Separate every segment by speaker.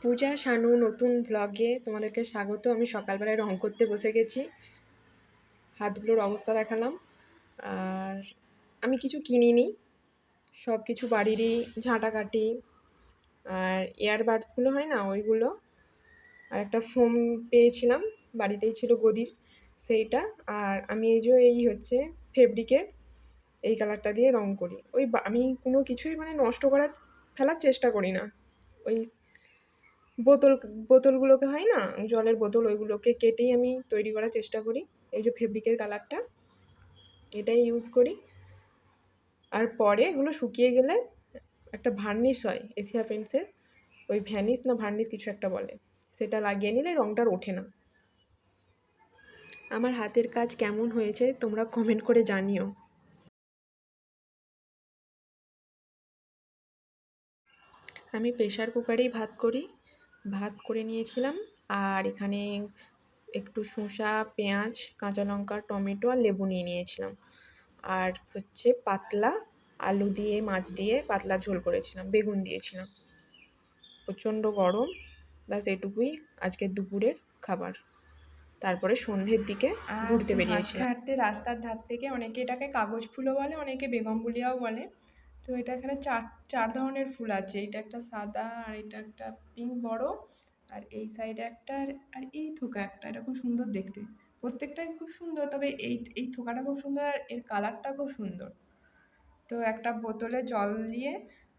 Speaker 1: পূজা শানু নতুন ব্লগে তোমাদেরকে স্বাগত। আমি সকালবেলায় রং করতে বসে গেছি, হাতগুলোর অবস্থা দেখালাম। আর আমি কিছু কিনিনি, সব কিছু বাড়িরই ঝাঁটাকাটি আর ইয়ারবাডসগুলো হয় না ওইগুলো, আর একটা ফোম পেয়েছিলাম বাড়িতেই ছিল গদির সেইটা। আর আমি এই হচ্ছে ফেব্রিকের এই কালারটা দিয়ে রং করি। আমি কোনো কিছুই নষ্ট করার ফেলার চেষ্টা করি না। ওই বোতলগুলোকে হয় না, জলের বোতল, ওইগুলোকে কেটেই আমি তৈরি করার চেষ্টা করি। এই যে ফেব্রিকের কালারটা, এটাই ইউজ করি। আর পরে এগুলো শুকিয়ে গেলে একটা ভার্নিশ হয় এশিয়া পেন্টসের, ওই ভ্যানিশ না ভার্নিশ কিছু একটা বলে, সেটা লাগিয়ে নিলে রঙটা ওঠে না। আমার হাতের কাজ কেমন হয়েছে তোমরা কমেন্ট করে জানিও। আমি প্রেশার কুকারেই ভাত করি। ভাত করে নিয়েছিলাম, আর এখানে একটু শসা, পেঁয়াজ, কাঁচা লঙ্কা, টমেটো আর লেবু নিয়ে নিয়েছিলাম। আর হচ্ছে পাতলা আলু দিয়ে মাছ দিয়ে পাতলা ঝোল করেছিলাম, বেগুন দিয়েছিলাম। প্রচণ্ড গরম, ব্যাস এটুকুই আজকের দুপুরের খাবার। তারপরে সন্ধ্যের দিকে ঘুরতে বেরিয়েছিলাম। হাঁটতে রাস্তার ধার থেকে, অনেকে এটাকে কাগজ ফুলও বলে, অনেকে বেগমবুলিয়াও বলে। তো এটা এখানে চার ধরনের ফুল আছে। এটা একটা সাদা, আর এটা একটা পিঙ্ক বড়, আর এই সাইডে একটা, আর এই থোকা একটা। এটা খুব সুন্দর দেখতে, প্রত্যেকটাই খুব সুন্দর, তবে এই থোকাটা খুব সুন্দর আর এর কালারটা খুব সুন্দর। তো একটা বোতলে জল দিয়ে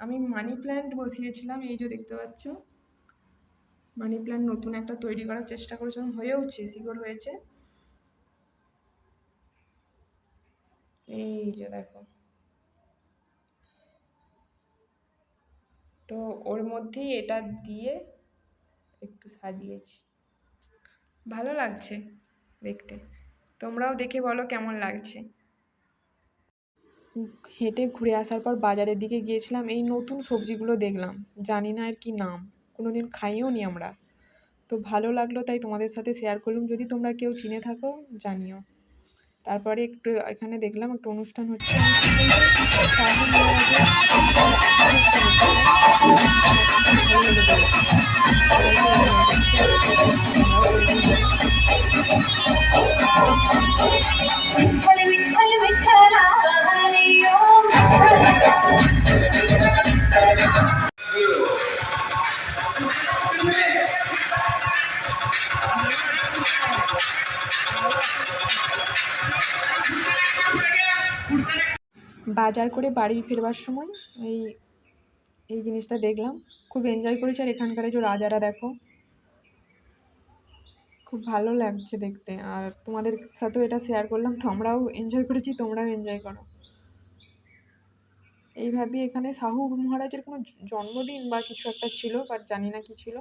Speaker 1: আমি মানি প্ল্যান্ট বসিয়েছিলাম, এই যে দেখতে পাচ্ছ মানি প্ল্যান্ট নতুন একটা তৈরি করার চেষ্টা করেছিলাম, হয়েওছে, শিকড় হয়েছে। এই যে দেখো, তো ওর মধ্যেই এটা দিয়ে একটু সাজিয়েছি, ভালো লাগছে দেখতে। তোমরাও দেখে বলো কেমন লাগছে। হেঁটে ঘুরে আসার পর বাজারের দিকে গিয়েছিলাম, এই নতুন সবজিগুলো দেখলাম, জানি না এর কি নাম, কোনোদিন খাইও নি আমরা। তো ভালো লাগলো, তাই তোমাদের সাথে শেয়ার করলাম, যদি তোমরা কেউ চিনে থাকো জানিও। তারপরে একটু এখানে দেখলাম একটা অনুষ্ঠান হচ্ছে, বাজার করে বাড়ি ফেরবার সময় এই জিনিসটা দেখলাম, খুব এনজয় করেছি। আর এখানকার যে রাজারা দেখো, খুব ভালো লাগছে দেখতে। আর তোমাদের সাথেও এটা শেয়ার করলাম, তোমরাও এনজয় করেছি, তোমরাও এনজয় করো। এইভাবেই এখানে শাহু মহারাজের কোনো জন্মদিন বা কিছু একটা ছিল, বাট জানি না কি ছিল,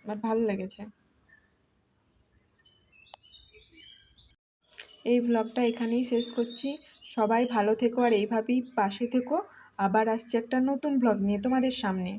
Speaker 1: বাট ভালো লেগেছে। এই ভ্লগটা এখানেই শেষ করছি। সবাই ভালো থেকো আর এইভাবেই পাশে থেকো। আবার আসছে একটা নতুন ভ্লগ নিয়ে তোমাদের সামনে।